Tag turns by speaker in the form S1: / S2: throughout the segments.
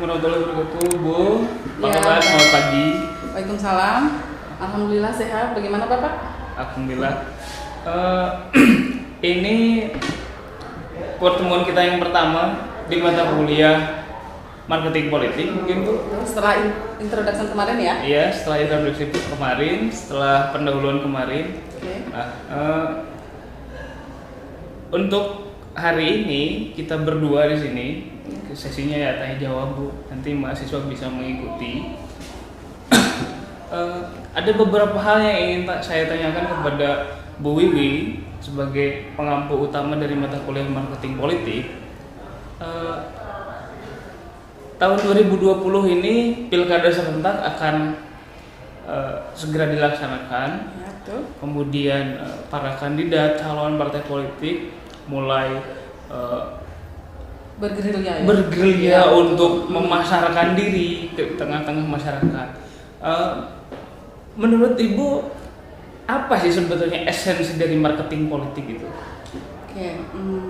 S1: warahmatullahi wabarakatuh, Bu. Apa
S2: Ya.
S1: kabar? Selamat pagi.
S2: Waalaikumsalam. Alhamdulillah sehat. Bagaimana Bapak?
S1: Alhamdulillah. Ini pertemuan kita yang pertama di mata kuliah marketing politik, mungkin Bu.
S2: Setelah introduction kemarin ya?
S1: Iya, setelah introduksi kemarin, setelah pendahuluan kemarin.
S2: Oke.
S1: Nah, untuk hari ini kita berdua di sini. Sesinya ya tanya jawab, Bu. Nanti mahasiswa bisa mengikuti. Ada beberapa hal yang ingin saya tanyakan kepada Bu Wiwi sebagai pengampu utama dari mata kuliah marketing politik. Tahun 2020 ini pilkada serentak akan segera dilaksanakan.
S2: Ya, betul.
S1: Kemudian para kandidat calon partai politik mulai
S2: bergerilya ya?
S1: Untuk memasarkan diri ke tengah-tengah masyarakat. Menurut Ibu, apa sih sebetulnya esensi dari marketing politik itu?
S2: Oke,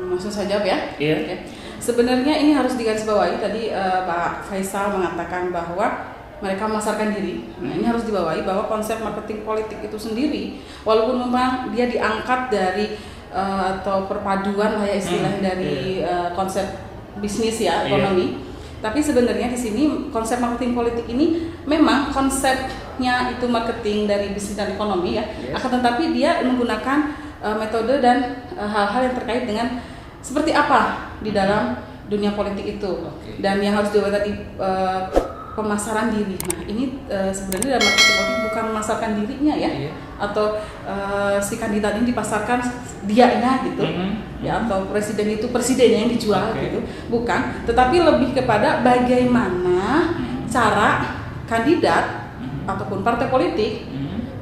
S2: langsung saya jawab ya.
S1: Iya.
S2: Oke. Sebenarnya ini harus digarisbawahi. Tadi Pak Faisal mengatakan bahwa mereka memasarkan diri. Nah, ini harus dibawahi bahwa konsep marketing politik itu sendiri, walaupun memang dia diangkat dari atau perpaduan lah ya istilahnya dari konsep bisnis ya, ekonomi. Tapi sebenarnya di sini konsep marketing politik ini memang konsepnya itu marketing dari bisnis dan ekonomi ya. Akan tetapi dia menggunakan metode dan hal-hal yang terkait dengan seperti apa di dalam dunia politik itu. Dan yang harus dibuat tadi pemasaran diri. Nah, ini sebenarnya dalam marketing politik bukan memasarkan dirinya ya. Atau si kandidat ini dipasarkan dianya gitu. Ya, atau presiden itu presidennya yang dijual gitu. Bukan, tetapi lebih kepada bagaimana cara kandidat ataupun partai politik,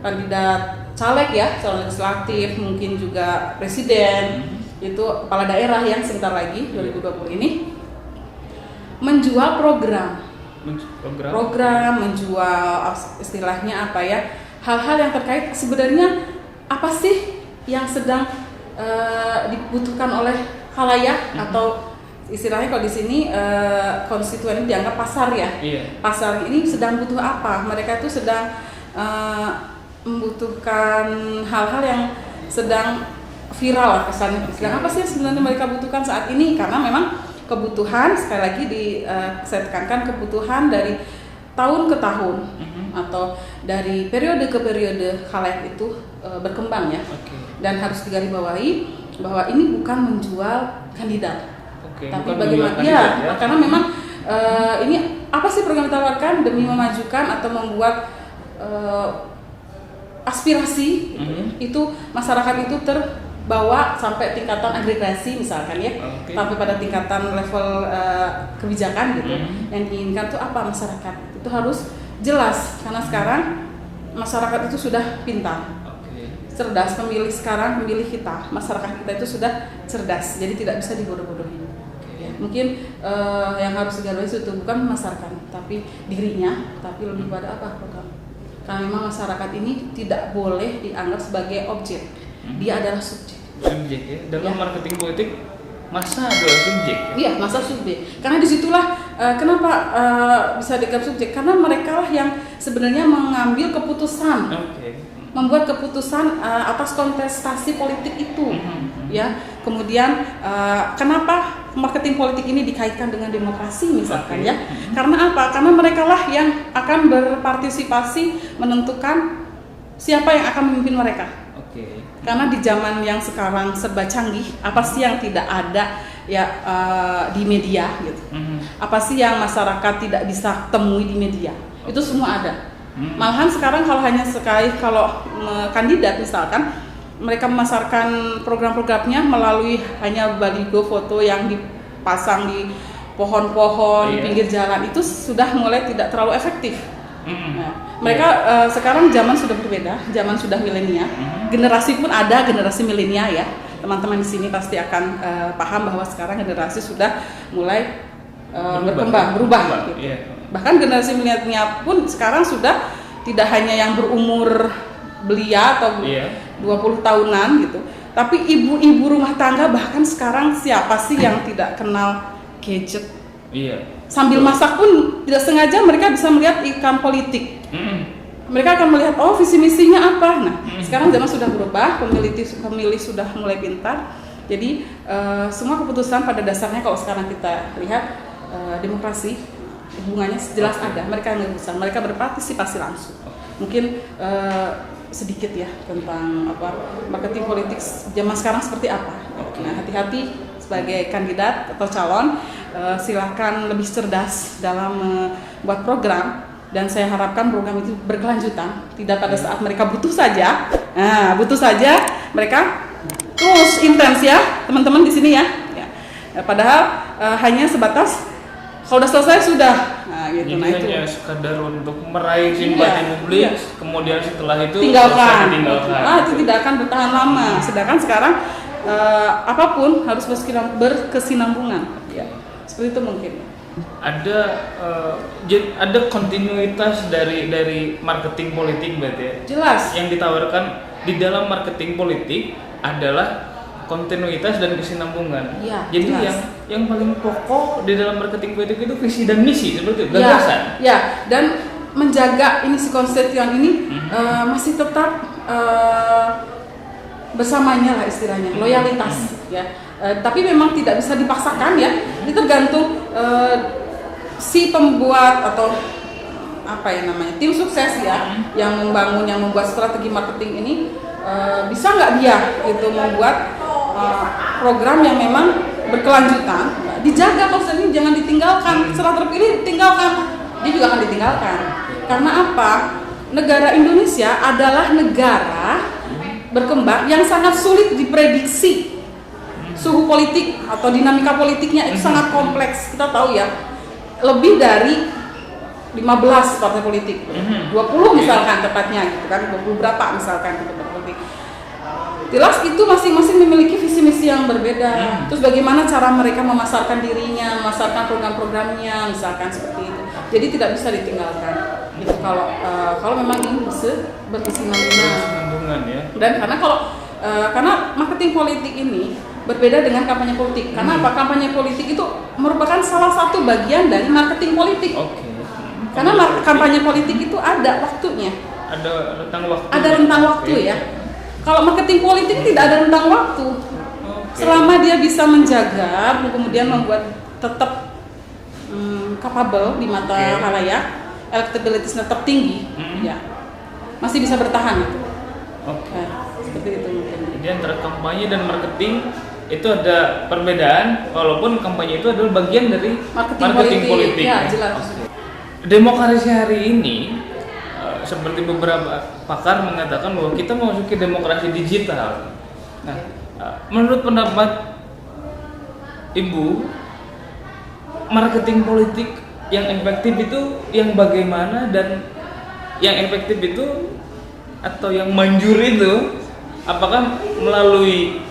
S2: kandidat caleg ya, calon legislatif, mungkin juga presiden, itu kepala daerah yang sebentar lagi 2020 ini menjual program, menjual istilahnya apa ya, hal-hal yang terkait sebenarnya apa sih yang sedang dibutuhkan oleh khalayak atau istilahnya kalau di sini konstituen ini dianggap pasar ya. Pasar ini sedang butuh apa? Mereka itu sedang membutuhkan hal-hal yang sedang viral kesannya. Sedang apa sih yang sebenarnya mereka butuhkan saat ini? Karena memang kebutuhan, sekali lagi saya tekankan, kebutuhan dari tahun ke tahun atau dari periode ke periode khalayak itu berkembang ya. Dan harus digarisbawahi bahwa ini bukan menjual kandidat, tapi bagaimana ya, karena memang ini apa sih program ditawarkan demi memajukan atau membuat aspirasi itu masyarakat itu terbawa sampai tingkatan agregasi misalkan ya, sampai pada tingkatan level kebijakan gitu. Yang diinginkan tuh apa masyarakat itu harus jelas, karena sekarang masyarakat itu sudah pintar, cerdas. Pemilih sekarang, pemilih kita, masyarakat kita itu sudah cerdas, jadi tidak bisa dibodoh-bodohin. Mungkin yang harus digarisbawahi itu bukan memasarkan, tapi dirinya, tapi lebih pada apa program. Karena memang masyarakat ini tidak boleh dianggap sebagai objek, dia adalah subjek.
S1: Subjek ya. Dalam marketing politik, masa adalah subjek.
S2: Iya, masa subjek. Karena disitulah kenapa bisa dianggap subjek, karena mereka lah yang sebenarnya mengambil keputusan. Membuat keputusan atas kontestasi politik itu, ya. Kemudian kenapa marketing politik ini dikaitkan dengan demokrasi misalkan ya? Karena apa? Karena mereka lah yang akan berpartisipasi menentukan siapa yang akan memimpin mereka. Karena di zaman yang sekarang serba canggih, apa sih yang tidak ada ya di media gitu? Apa sih yang masyarakat tidak bisa temui di media? Itu semua ada. Malahan sekarang kalau hanya sekali kalau kandidat misalkan mereka memasarkan program-programnya melalui hanya baligo foto yang dipasang di pohon-pohon di pinggir jalan, itu sudah mulai tidak terlalu efektif. Nah, mereka sekarang zaman sudah berbeda, zaman sudah milenial, generasi pun ada generasi milenial ya. Teman-teman di sini pasti akan paham bahwa sekarang generasi sudah mulai berubah gitu. Bahkan generasi milenial pun sekarang sudah tidak hanya yang berumur belia atau 20 tahunan gitu, tapi ibu-ibu rumah tangga bahkan sekarang siapa sih yang tidak kenal gadget
S1: Iya.
S2: Sambil masak pun tidak sengaja mereka bisa melihat iklan politik. Mereka akan melihat visi misinya apa. Nah, sekarang zaman sudah berubah, pemilih sudah mulai pintar. Jadi semua keputusan pada dasarnya kalau sekarang kita lihat demokrasi hubungannya jelas ada. Mereka yang berusaha, mereka berpartisipasi langsung. Mungkin sedikit ya tentang marketing politik zaman sekarang seperti apa. Nah, hati-hati sebagai kandidat atau calon, silahkan lebih cerdas dalam membuat program, dan saya harapkan program itu berkelanjutan, tidak pada saat mereka butuh saja mereka terus intens ya teman-teman di sini ya. Padahal hanya sebatas kalau udah selesai sudah. Gitu.
S1: Jadi hanya sekadar untuk meraih simpati publik, kemudian setelah itu
S2: tinggalkan. Itu tidak akan bertahan lama. Sedangkan sekarang apapun harus berkesinambungan. Seperti itu mungkin.
S1: Ada kontinuitas dari marketing politik berarti ya?
S2: Jelas.
S1: Yang ditawarkan di dalam marketing politik adalah kontinuitas dan kesinambungan.
S2: Ya,
S1: jadi
S2: jelas.
S1: yang paling pokok di dalam marketing politik itu visi dan misi, seperti itu, gagasan.
S2: Ya, dan menjaga ini si konstituen ini masih tetap bersamanya lah istilahnya, loyalitas ya. Tapi memang tidak bisa dipaksakan ya. Ini tergantung si pembuat atau tim sukses ya, yang membuat strategi marketing ini, bisa nggak dia itu membuat program yang memang berkelanjutan, dijaga konsepnya, jangan ditinggalkan. Setelah terpilih ditinggalkan, dia juga akan ditinggalkan. Karena apa? Negara Indonesia adalah negara berkembang yang sangat sulit diprediksi. Suhu politik atau dinamika politiknya itu sangat kompleks. Kita tahu ya, lebih dari 15 partai politik, 20 misalkan tepatnya gitu kan, 20 berapa misalkan partai politik. Jelas itu masing-masing memiliki visi misi yang berbeda. Terus bagaimana cara mereka memasarkan dirinya, memasarkan program-programnya, misalkan seperti itu. Jadi tidak bisa ditinggalkan. Itu kalau memang ini bisa berkesinambungan. Ya. Dan karena marketing politik ini berbeda dengan kampanye politik. Karena apa? Kampanye politik itu merupakan salah satu bagian dari marketing politik. Karena kampanye politik itu ada waktunya.
S1: Ada rentang waktu.
S2: Ada rentang waktu ya. Kalau marketing politik tidak ada rentang waktu. Selama dia bisa menjaga, kemudian membuat tetap capable di mata khalayak, elektabilitasnya tetap tinggi, ya masih bisa bertahan itu. Seperti itu mungkin.
S1: Jadi antara kampanye dan marketing itu ada perbedaan, walaupun kampanye itu adalah bagian dari marketing politik.
S2: Ya, jelas.
S1: Demokrasi hari ini, seperti beberapa pakar mengatakan bahwa kita memasuki demokrasi digital. Nah, menurut pendapat Ibu, marketing politik yang efektif itu yang bagaimana, dan yang efektif itu atau yang manjur itu apakah melalui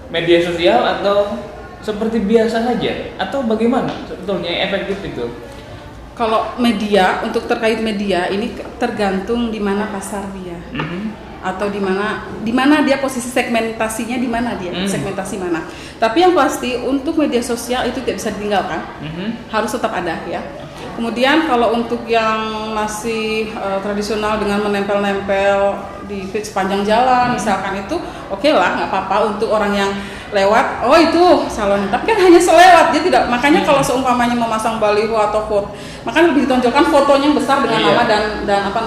S1: media sosial atau seperti biasa saja, atau bagaimana sebetulnya yang efektif itu?
S2: Kalau media, untuk terkait media ini tergantung di mana pasar dia, atau di mana dia posisi segmentasinya, di mana dia segmentasi mana. Tapi yang pasti untuk media sosial itu tidak bisa ditinggalkan, harus tetap ada ya. Kemudian kalau untuk yang masih tradisional dengan menempel-nempel di feed sepanjang jalan, misalkan itu oke lah, nggak apa-apa untuk orang yang lewat, itu calon, tapi kan hanya selewat, dia tidak. Makanya kalau seumpamanya memasang baliho atau foto, makanya lebih ditonjolkan fotonya yang besar dengan nama dan apa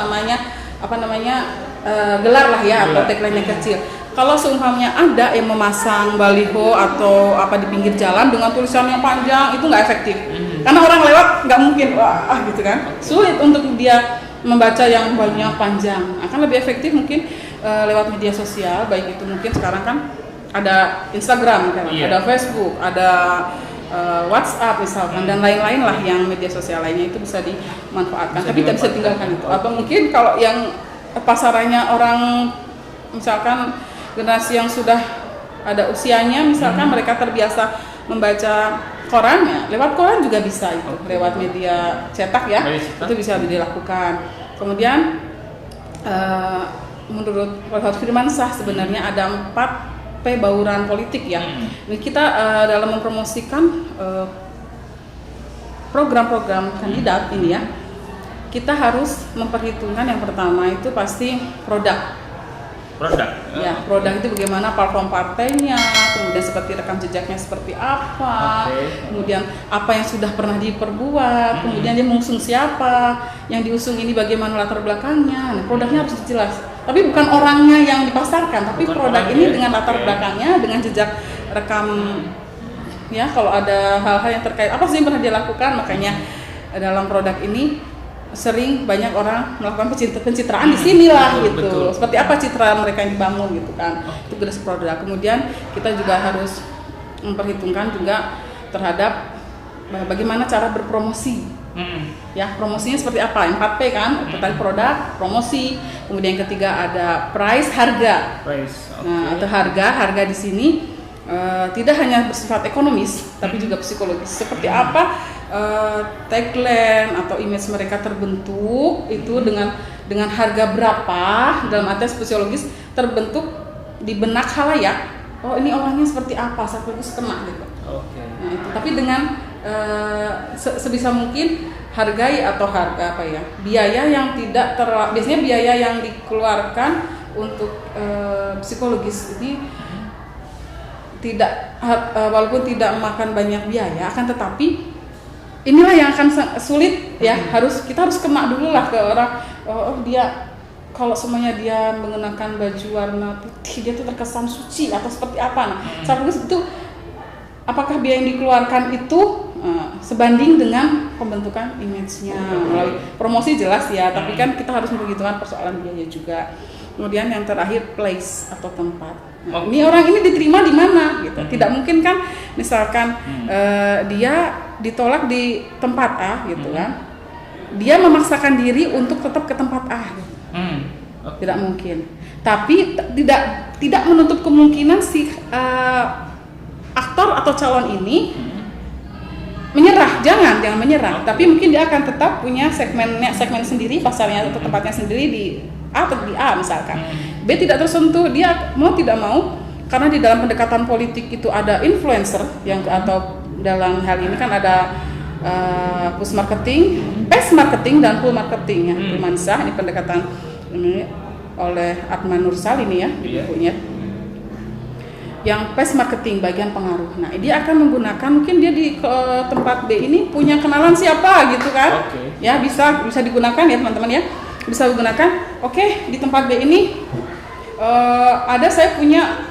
S2: namanya gelar lah ya, atau tagline yang kecil. Kalau seumpamanya ada yang memasang baliho atau apa di pinggir jalan dengan tulisan yang panjang, itu nggak efektif. Karena orang lewat nggak mungkin gitu kan, sulit untuk dia membaca yang banyak panjang. Akan lebih efektif mungkin lewat media sosial, baik itu mungkin sekarang kan ada Instagram kan, ada Facebook, ada WhatsApp misalkan, dan lain-lain lah yang media sosial lainnya itu bisa dimanfaatkan. Tapi tidak bisa tinggalkan itu. Atau mungkin kalau yang pasarannya orang misalkan generasi yang sudah ada usianya, misalkan mereka terbiasa membaca koran, ya lewat koran juga bisa itu, lewat media cetak ya, itu bisa dilakukan. Kemudian menurut Prof. Firmansyah sebenarnya ada 4P bauran politik ya. Ini kita dalam mempromosikan program-program kandidat ini ya, kita harus memperhitungkan yang pertama itu pasti produk. Ya, produk itu bagaimana platform partainya, kemudian seperti rekam jejaknya seperti apa, kemudian apa yang sudah pernah diperbuat, kemudian dia mengusung siapa, yang diusung ini bagaimana latar belakangnya. Nah, produknya harus jelas. Tapi bukan orangnya yang dipasarkan, tapi produk ini dengan latar belakangnya, dengan jejak rekam. Ya, kalau ada hal-hal yang terkait apa sih yang pernah dia lakukan, makanya dalam produk ini sering banyak orang melakukan pencitraan di sinilah gitu.
S1: Betul.
S2: Seperti apa citra mereka yang dibangun gitu kan. Itu jelas produk. Kemudian kita juga harus memperhitungkan juga terhadap bagaimana cara berpromosi. Ya, promosinya seperti apa? 4P kan, tadi produk, promosi. Kemudian yang ketiga ada price, harga. Nah, atau harga di sini tidak hanya bersifat ekonomis, tapi juga psikologis. Seperti apa tagline atau image mereka terbentuk itu dengan harga berapa, dalam arti psikologis terbentuk di benak khalayak. Oh, ini orangnya seperti apa, psikologis kena gitu. Nah, itu. Tapi dengan sebisa mungkin hargai atau harga apa ya, biaya yang tidak biasanya biaya yang dikeluarkan untuk psikologis ini tidak walaupun tidak makan banyak biaya, akan tetapi inilah yang akan sulit ya, kita harus kena dulu lah ke orang. Oh, dia kalau semuanya dia mengenakan baju warna putih, dia tuh terkesan suci atau seperti apa. Nah, saat itu apakah biaya yang dikeluarkan itu sebanding dengan pembentukan image-nya melalui promosi jelas ya, tapi kan kita harus memperhitungkan persoalan biaya juga. Kemudian yang terakhir place atau tempat. Nah, ini orang ini diterima di mana gitu. Tidak mungkin kan misalkan dia ditolak di tempat A gitu kan. Dia memaksakan diri untuk tetap ke tempat A gitu. Tidak mungkin. Tapi tidak menutup kemungkinan si aktor atau calon ini menyerah, jangan menyerah. Tapi mungkin dia akan tetap punya segmen sendiri, pasarnya atau tempatnya sendiri di A atau di A misalkan. B tidak tersentuh, dia mau tidak mau, karena di dalam pendekatan politik itu ada influencer yang atau dalam hal ini kan ada push marketing, pace marketing dan pull marketing ya. Firmansyah ini pendekatan ini oleh Atman Nursal ini ya di bukunya. Yang pace marketing bagian pengaruh. Nah, dia akan menggunakan, mungkin dia di tempat B ini punya kenalan siapa gitu kan. Ya, bisa digunakan ya teman-teman ya. Bisa digunakan. Di tempat B ini ada saya punya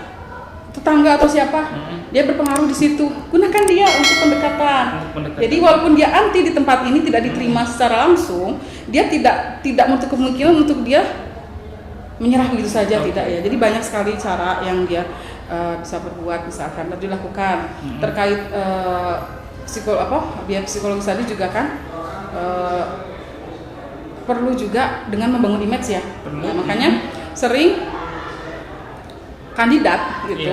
S2: tetangga atau siapa, dia berpengaruh di situ. Gunakan dia untuk pendekatan. Jadi walaupun dia anti di tempat ini, tidak diterima secara langsung, dia tidak menutup kemungkinan untuk dia menyerah begitu saja, tidak ya. Jadi banyak sekali cara yang dia bisa berbuat, misalkan dilakukan terkait biar psikologis tadi juga kan perlu juga dengan membangun image ya. Nah, makanya sering kandidat gitu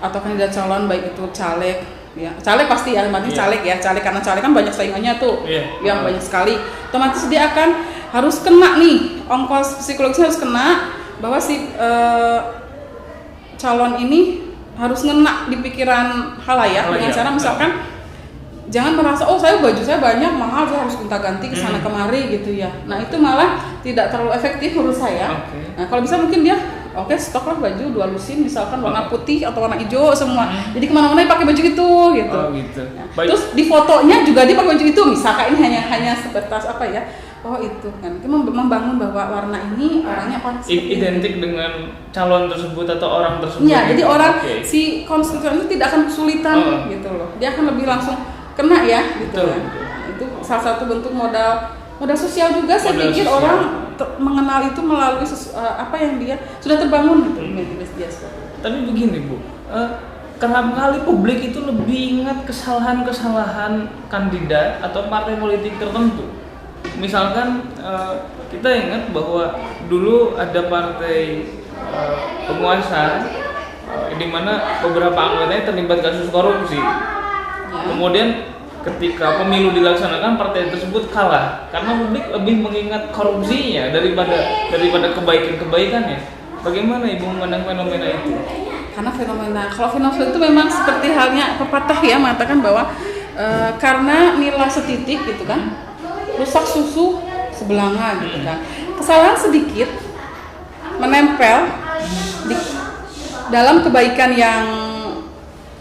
S2: atau kandidat calon, baik itu caleg ya, caleg pasti ya, otomatis caleg karena caleg kan banyak saingannya tuh yang banyak sekali, otomatis dia akan harus kena nih ongkos psikologisnya, harus kena bahwa si calon ini harus ngena di pikiran khalayak dengan cara misalkan jangan merasa baju saya banyak mahal, saya harus gonta-ganti ke sana kemari gitu ya. Nah, itu malah tidak terlalu efektif menurut saya. Nah, kalau bisa mungkin dia stok lah baju 2 lusin misalkan warna putih atau warna hijau semua. Jadi kemana-mana pakai baju gitu. Nah, terus di fotonya juga dia pakai baju itu, misalkan ini hanya sebatas apa ya? Itu kan membangun bahwa warna ini orangnya apa?
S1: Identik dengan calon tersebut atau orang tersebut.
S2: Ya, jadi orang si konstituen itu tidak akan kesulitan gitu loh. Dia akan lebih langsung kena ya gitu kan. Itu salah satu bentuk modal sosial juga, saya pikir sosial. Orang mengenal itu melalui apa yang dia sudah terbangun gitu dia.
S1: Tapi begini Bu, kerap kali publik itu lebih ingat kesalahan-kesalahan kandidat atau partai politik tertentu. Misalkan kita ingat bahwa dulu ada partai penguasa di mana beberapa anggotanya terlibat kasus korupsi. Kemudian ketika pemilu dilaksanakan, partai tersebut kalah karena publik lebih mengingat korupsinya daripada kebaikannya. Bagaimana Ibu memandang fenomena itu?
S2: Karena kalau fenomena itu memang seperti halnya pepatah ya, mengatakan bahwa karena nilai setitik gitu kan, rusak susu sebelanga gitu kan. Kesalahan sedikit menempel di dalam kebaikan yang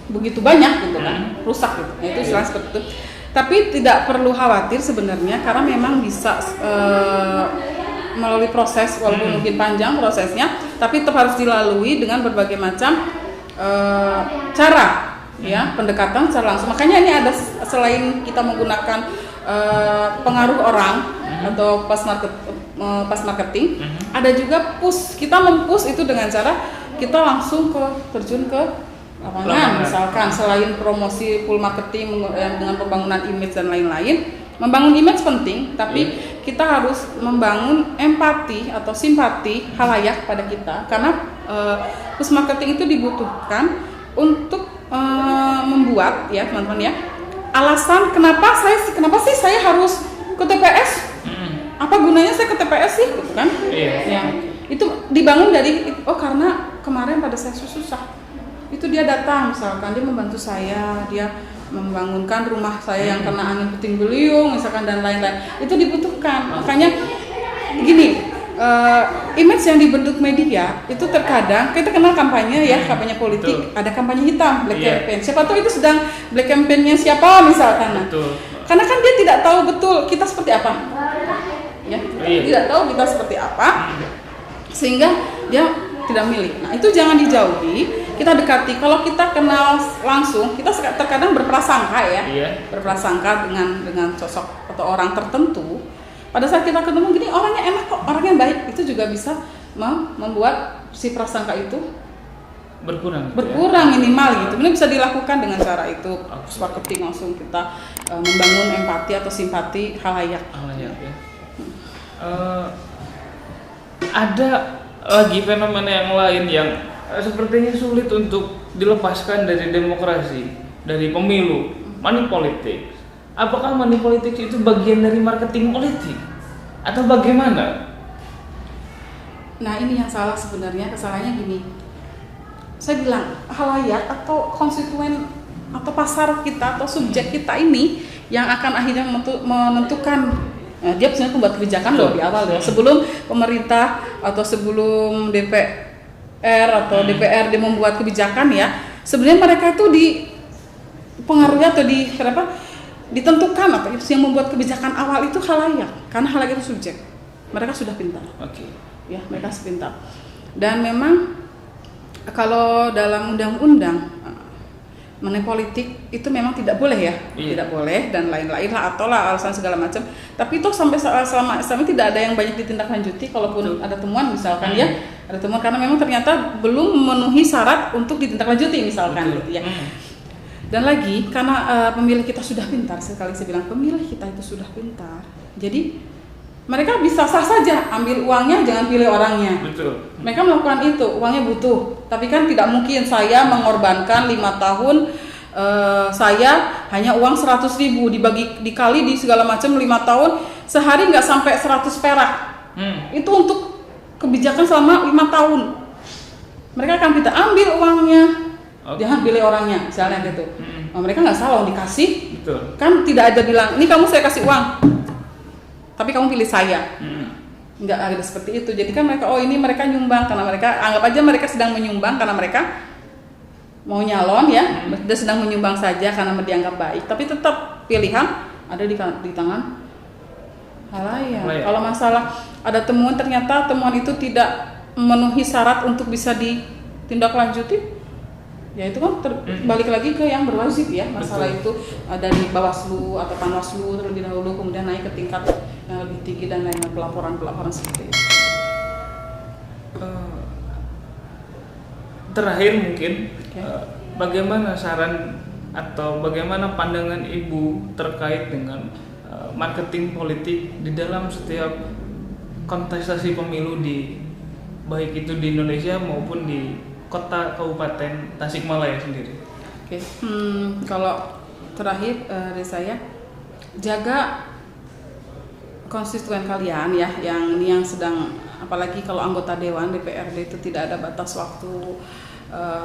S2: begitu banyak gitu kan, rusak gitu. Nah, itu istilah seperti itu. Tapi tidak perlu khawatir sebenarnya, karena memang bisa melalui proses, walaupun mungkin panjang prosesnya, tapi tetap harus dilalui dengan berbagai macam cara ya, pendekatan secara langsung. Makanya ini ada, selain kita menggunakan pengaruh orang atau pas marketing, ada juga push. Kita mempush itu dengan cara kita langsung terjun ke lapangan, misalkan selain promosi full marketing dengan pembangunan image dan lain-lain. Membangun image penting, tapi kita harus membangun empati atau simpati halayak pada kita, karena push marketing itu dibutuhkan untuk membuat ya teman-teman ya, alasan kenapa sih saya harus ke TPS, apa gunanya saya ke TPS sih gitu kan. Ya, itu dibangun dari karena kemarin pada saya susah itu dia datang, misalkan dia membantu saya, dia membangunkan rumah saya yang kena angin puting beliung misalkan dan lain-lain, itu dibutuhkan. Makanya gini, image yang dibentuk media itu terkadang kita kenal kampanye ya, kampanye politik. Betul. Ada kampanye hitam, black campaign, siapa tahu itu sedang black campaign-nya siapa misalkan. Karena kan dia tidak tahu betul kita seperti apa ya, tidak tahu kita seperti apa, sehingga dia tidak milih. Nah, itu jangan dijauhi, kita dekati. Kalau kita kenal langsung, kita terkadang berprasangka ya, berprasangka dengan sosok atau orang tertentu. Pada saat kita ketemu gini, orangnya enak kok, orangnya baik, itu juga bisa membuat si prasangka itu berkurang minimal gitu. Ini bisa dilakukan dengan cara itu, marketing langsung kita membangun empati atau simpati halayak ya.
S1: Ada lagi fenomena yang lain yang sepertinya sulit untuk dilepaskan dari demokrasi, dari pemilu, money politics. Apakah money politics itu bagian dari marketing politik atau bagaimana?
S2: Nah, ini yang salah sebenarnya. Kesalahannya gini, saya bilang halayak atau konstituen atau pasar kita atau subjek kita ini yang akan akhirnya menentukan. Nah, dia sebenarnya pembuat kebijakan loh di awal ya, sebelum pemerintah atau sebelum DPR atau DPRD membuat kebijakan ya, sebenarnya mereka itu dipengaruhi atau ditentukan atau yang membuat kebijakan awal itu halayak, karena halayak itu subjek, mereka sudah pintar. Ya, mereka pintar. Dan memang kalau dalam undang-undang mengenai politik itu memang tidak boleh ya, tidak boleh dan lain-lain lah, atau lah alasan segala macam. Tapi itu sampai selama tidak ada yang banyak ditindaklanjuti. Kalaupun ada temuan misalkan ya, ada temuan karena memang ternyata belum memenuhi syarat untuk ditindaklanjuti misalkan gitu ya. Dan lagi karena pemilih kita sudah pintar, sekali saya bilang pemilih kita itu sudah pintar. Jadi mereka bisa sah saja ambil uangnya, jangan pilih orangnya. Betul. Mereka melakukan itu, uangnya butuh. Tapi kan tidak mungkin saya mengorbankan 5 tahun, saya hanya uang 100.000 dikali di segala macam 5 tahun, sehari nggak sampai 100 perak. Itu untuk kebijakan selama 5 tahun. Mereka akan kita ambil uangnya, jangan pilih orangnya, misalnya gitu. Nah, mereka nggak salah, dikasih. Betul. Kan tidak ada bilang, ini kamu saya kasih uang, tapi kamu pilih saya. Nggak ada seperti itu. Jadi kan mereka, ini mereka nyumbang karena mereka, anggap aja mereka sedang menyumbang karena mereka mau nyalon ya, dia sedang menyumbang saja karena dianggap baik, tapi tetap pilihan ada di tangan halayak. Kalau masalah ada temuan, ternyata temuan itu tidak memenuhi syarat untuk bisa ditindaklanjuti, ya itu kan balik lagi ke yang berwajib ya, masalah itu dari Bawaslu atau Panwaslu terlebih dahulu, kemudian naik ke tingkat yang lebih tinggi dan lain-lain, pelaporan seperti itu.
S1: Terakhir mungkin, bagaimana saran atau bagaimana pandangan Ibu terkait dengan marketing politik di dalam setiap kontestasi pemilu baik itu di Indonesia maupun di kota kabupaten Tasikmalaya sendiri? Kalau
S2: terakhir dari saya, jaga konstituen kalian ya, yang sedang, apalagi kalau anggota dewan DPRD itu tidak ada batas waktu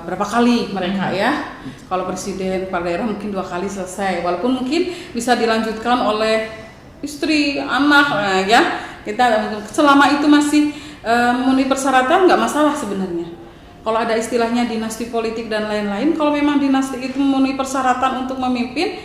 S2: berapa kali mereka ya. Kalau presiden kepala daerah mungkin 2 kali selesai, walaupun mungkin bisa dilanjutkan oleh istri, anak, ya. Kita selama itu masih memenuhi persyaratan nggak masalah sebenarnya. Kalau ada istilahnya dinasti politik dan lain-lain, kalau memang dinasti itu memenuhi persyaratan untuk memimpin,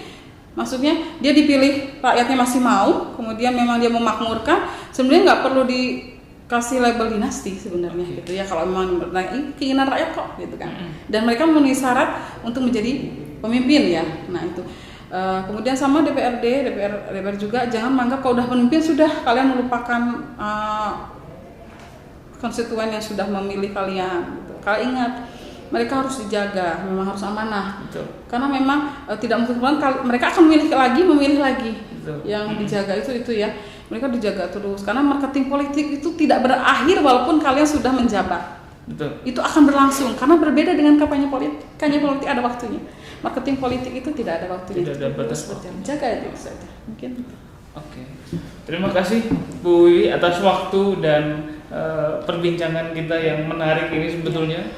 S2: maksudnya dia dipilih, rakyatnya masih mau, kemudian memang dia memakmurkan, sebenarnya nggak perlu dikasih label dinasti sebenarnya gitu ya, kalau memang keinginan rakyat kok gitu kan. Dan mereka memenuhi syarat untuk menjadi pemimpin ya. Nah itu. Kemudian sama DPR juga jangan menganggap kalau udah pemimpin sudah kalian melupakan konstituen yang sudah memilih kalian. Gitu. Kalau ingat mereka harus dijaga, memang harus amanah. Betul. Karena memang tidak mungkin mereka akan memilih lagi. Betul. Yang dijaga itu ya, mereka dijaga terus. Karena marketing politik itu tidak berakhir walaupun kalian sudah menjabat. Betul. Itu akan berlangsung karena berbeda dengan kampanye politik. Kampanye politik ada waktunya. Marketing politik itu tidak ada waktunya.
S1: Tidak ada batas waktu.
S2: Jaga itu saja. Mungkin.
S1: Oke. Terima kasih Bu Wiwi atas waktu dan perbincangan kita yang menarik ini sebetulnya.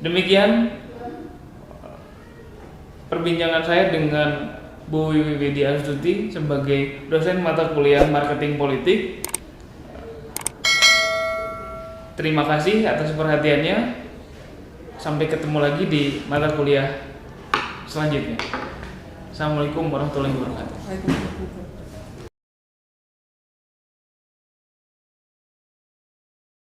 S1: Demikian perbincangan saya dengan Bu Wiwi Widya Astuti sebagai dosen mata kuliah marketing politik. Terima kasih atas perhatiannya. Sampai ketemu lagi di mata kuliah selanjutnya. Assalamualaikum warahmatullahi wabarakatuh.